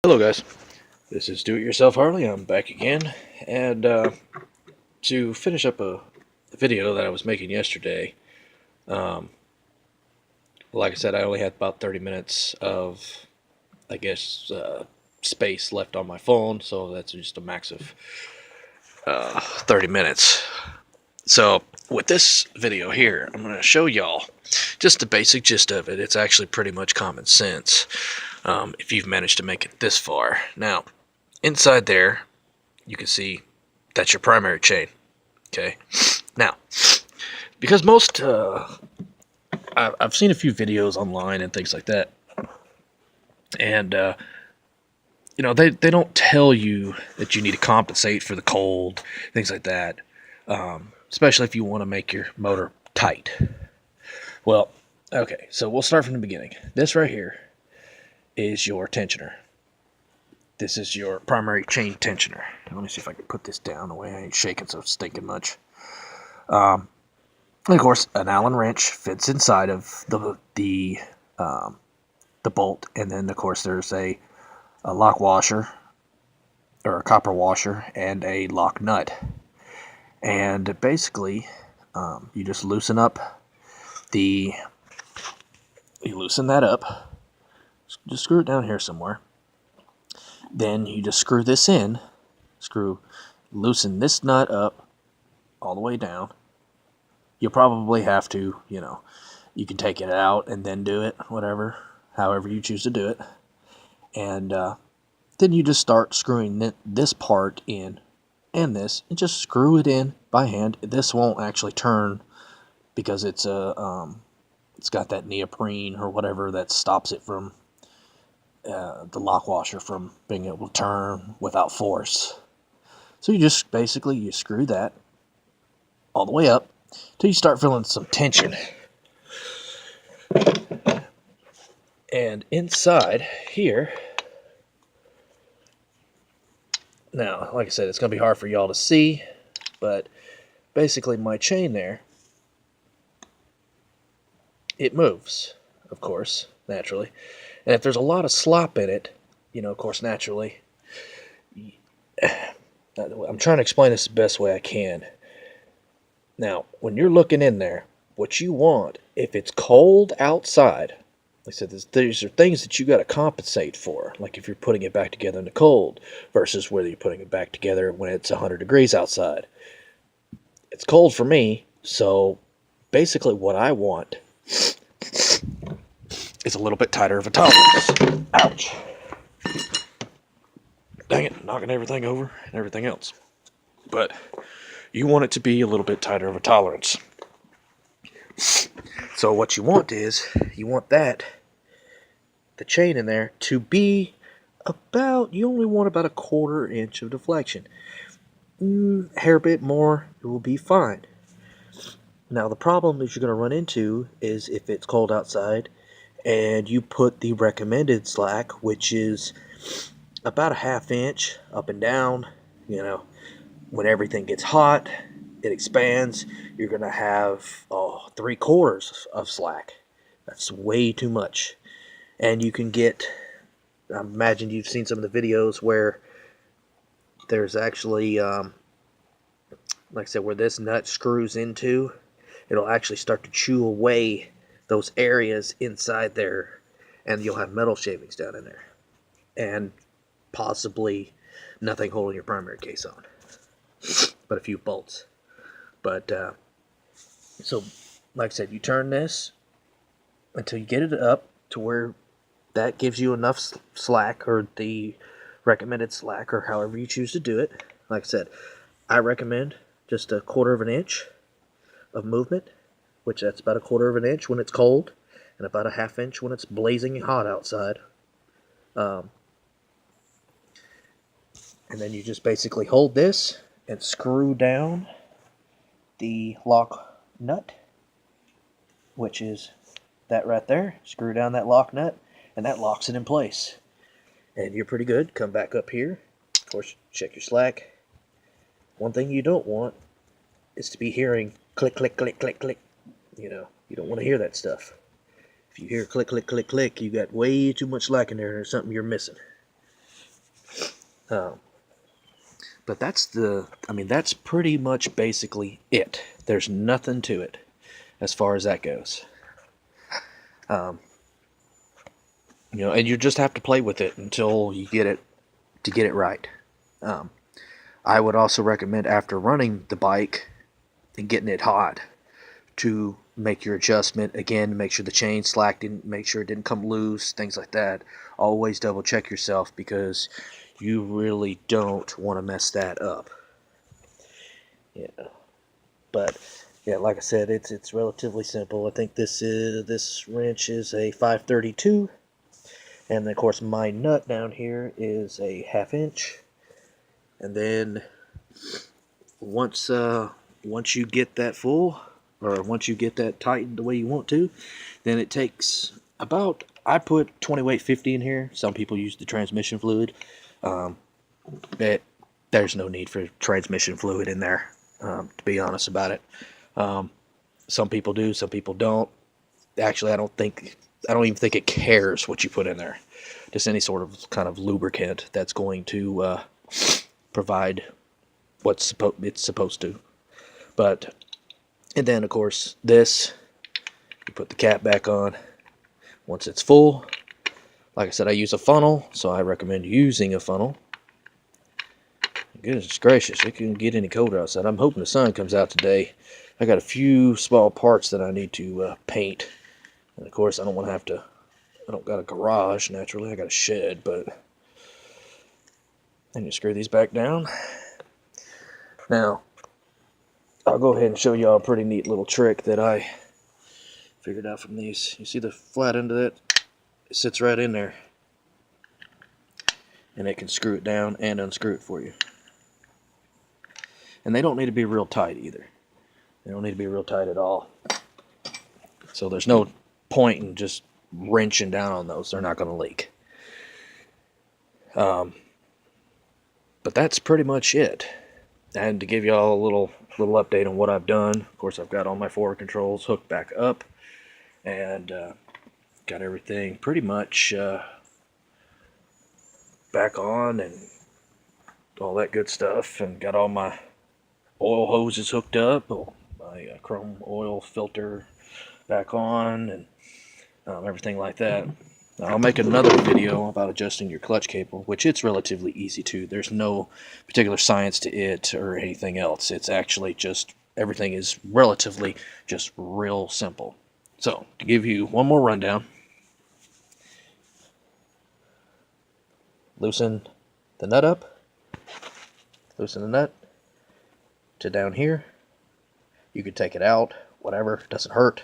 Hello guys, this is Do-It-Yourself Harley. I'm back again, and to finish up a video that I was making yesterday, um, like I said, I only had about 30 minutes of, I guess, space left on my phone, so that's just a max of 30 minutes. So with this video here, I'm going to show y'all just the basic gist of it. It's actually pretty much common sense if you've managed to make it this far. Now, inside there, you can see that's your primary chain. Okay. Now, because most I've seen a few videos online and things like that, and they don't tell you that you need to compensate for the cold, things like that. Especially if you want to make your motor tight. Well, okay, so we'll start from the beginning. This right here is your tensioner. This is your primary chain tensioner. Let me see if I can put this down the way I ain't shaking so stinking much. And of course, an Allen wrench fits inside of the bolt, and then of course there's a lock washer or a copper washer and a lock nut. And basically, you just loosen that up. Just screw it down here somewhere. Then you just screw this in. Loosen this nut up all the way down. You'll probably have to, you can take it out and then do it, however you choose to do it. And then you just start screwing this part in and just screw it in by hand. This won't actually turn because it's got that neoprene or whatever that stops it from the lock washer from being able to turn without force. So you just basically you screw that all the way up till you start feeling some tension. And inside here, now, like I said, it's going to be hard for y'all to see, but basically my chain there, it moves, of course, naturally. And if there's a lot of slop in it, of course, naturally, I'm trying to explain this the best way I can. Now, when you're looking in there, what you want, if it's cold outside, like I said, these are things that you got to compensate for. Like if you're putting it back together in the cold versus whether you're putting it back together when it's 100 degrees outside. It's cold for me, so basically what I want is a little bit tighter of a tolerance. Ouch. Dang it, knocking everything over and everything else. But you want it to be a little bit tighter of a tolerance. So what you want is, the chain in there to be you only want about a 1/4 inch of deflection. Hair bit more, it will be fine. Now the problem that you're going to run into is if it's cold outside and you put the recommended slack, which is about a 1/2 inch up and down, when everything gets hot, it expands, you're going to have 3/4 of slack. That's way too much. And you can get, I imagine you've seen some of the videos where there's actually, like I said, where this nut screws into, it'll actually start to chew away those areas inside there, and you'll have metal shavings down in there. And possibly nothing holding your primary case on, but a few bolts. But so like I said, you turn this until you get it up to where that gives you enough slack, or the recommended slack, or however you choose to do it. Like I said, I recommend just a 1/4 of an inch of movement, which that's about a 1/4 of an inch when it's cold, and about a 1/2 inch when it's blazing hot outside. And then you just basically hold this and screw down the lock nut, which is that right there. Screw down that lock nut, and that locks it in place. And you're pretty good. Come back up here. Of course, check your slack. One thing you don't want is to be hearing click, click, click, click, click. You don't want to hear that stuff. If you hear click, click, click, click, you got way too much slack in there, and there's something you're missing. Um, but that's pretty much basically it. There's nothing to it as far as that goes. Um, and you just have to play with it until you get it right. Um, I would also recommend, after running the bike and getting it hot, to make your adjustment again. Make sure the chain slack didn't, make sure it didn't come loose, things like that. Always double check yourself, because you really don't want to mess that up. Yeah, but yeah, like I said, it's relatively simple. I think this wrench is a 532, and then of course my nut down here is a 1/2 inch. And then once you get that full, or once you get that tightened the way you want to, then it takes about, I put 20 weight 50 in here. Some people use the transmission fluid. Um, there's no need for transmission fluid in there, to be honest about it. Some people do, some people don't. Actually, I don't even think it cares what you put in there. Just any sort of kind of lubricant that's going to provide it's supposed to. But, and then of course this, you put the cap back on once it's full. Like I said, I use a funnel, so I recommend using a funnel. Goodness gracious, it couldn't get any colder outside. I'm hoping the sun comes out today. I got a few small parts that I need to paint. And of course, I don't want to have to, I don't got a garage, naturally. I got a shed, but I need to screw these back down. Now, I'll go ahead and show y'all a pretty neat little trick that I figured out from these. You see the flat end of that? It sits right in there. And it can screw it down and unscrew it for you. And they don't need to be real tight either. They don't need to be real tight at all. So there's no point in just wrenching down on those. They're not going to leak. But that's pretty much it. And to give y'all a little update on what I've done, of course I've got all my forward controls hooked back up, and got everything pretty much back on and all that good stuff, and got all my oil hoses hooked up, my chrome oil filter back on, and everything like that. I'll make another video about adjusting your clutch cable, which it's relatively easy to. There's no particular science to it or anything else. It's actually just, everything is relatively just real simple. So, to give you one more rundown, loosen the nut up, loosen the nut to down here. You could take it out, whatever, it doesn't hurt.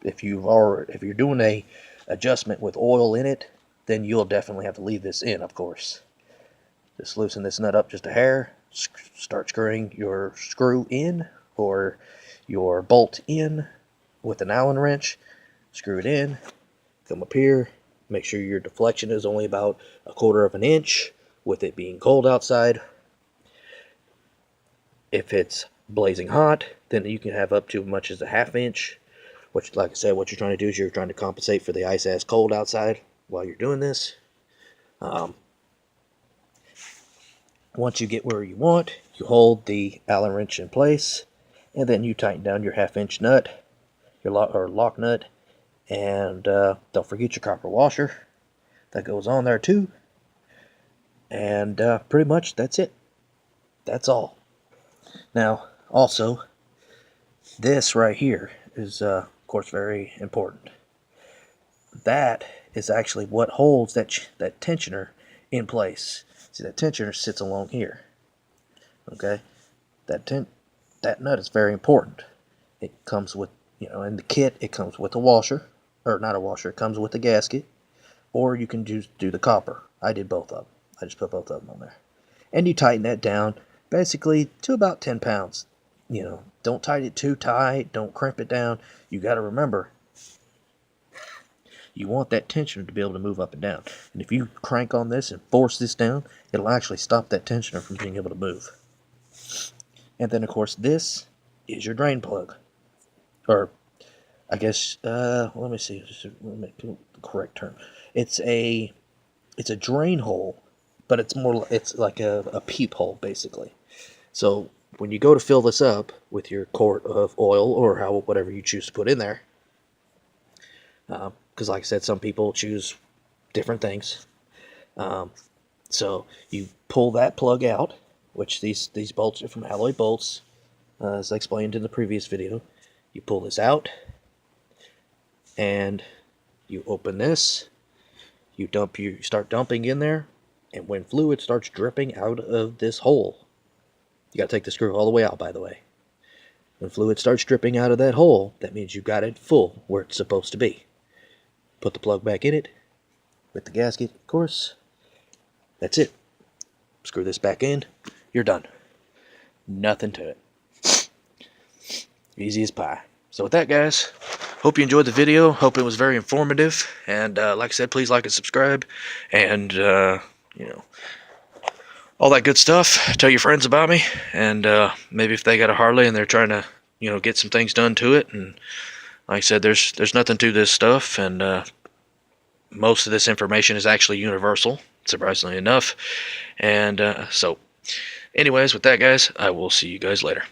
If you're doing a adjustment with oil in it, then you'll definitely have to leave this in, of course. Just loosen this nut up just a hair, start screwing your screw in, or your bolt in with an Allen wrench. Screw it in, come up here, make sure your deflection is only about 1/4 of an inch, with it being cold outside. If it's blazing hot, then you can have up to as much as a 1/2 inch. Which, like I said, what you're trying to do is you're trying to compensate for the ice-ass cold outside while you're doing this. Once you get where you want, you hold the Allen wrench in place, and then you tighten down your 1/2 inch nut, your lock nut, and don't forget your copper washer. That goes on there too. And pretty much that's it. That's all. Now, also, this right here is, of course, very important. That is actually what holds that tensioner in place. See, that tensioner sits along here. Okay, that nut is very important. It comes with, in the kit, it comes with a washer, or not a washer. It comes with a gasket, or you can just do the copper. I did both of them. I just put both of them on there, and you tighten that down basically to about 10 pounds. Don't tighten it too tight. Don't crimp it down. You got to remember, you want that tensioner to be able to move up and down. And if you crank on this and force this down, it'll actually stop that tensioner from being able to move. And then, of course, this is your drain plug. Or, I guess, let me see. Let me make the correct term. It's a drain hole, but it's like a peephole basically. So when you go to fill this up with your quart of oil or whatever you choose to put in there, because like I said, some people choose different things. So you pull that plug out, which these bolts are from alloy bolts, as I explained in the previous video. You pull this out, and you open this. You start dumping in there, and when fluid starts dripping out of this hole, you got to take the screw all the way out, by the way. When fluid starts dripping out of that hole, that means you got it full where it's supposed to be. Put the plug back in it with the gasket, of course. That's it. Screw this back in. You're done. Nothing to it. Easy as pie. So with that, guys, hope you enjoyed the video. Hope it was very informative. And like I said, please like and subscribe. And, you know, all that good stuff. Tell your friends about me. And maybe if they got a Harley and they're trying to, you know, get some things done to it. And like I said, there's nothing to this stuff. And most of this information is actually universal, surprisingly enough. And so, anyways, with that, guys, I will see you guys later.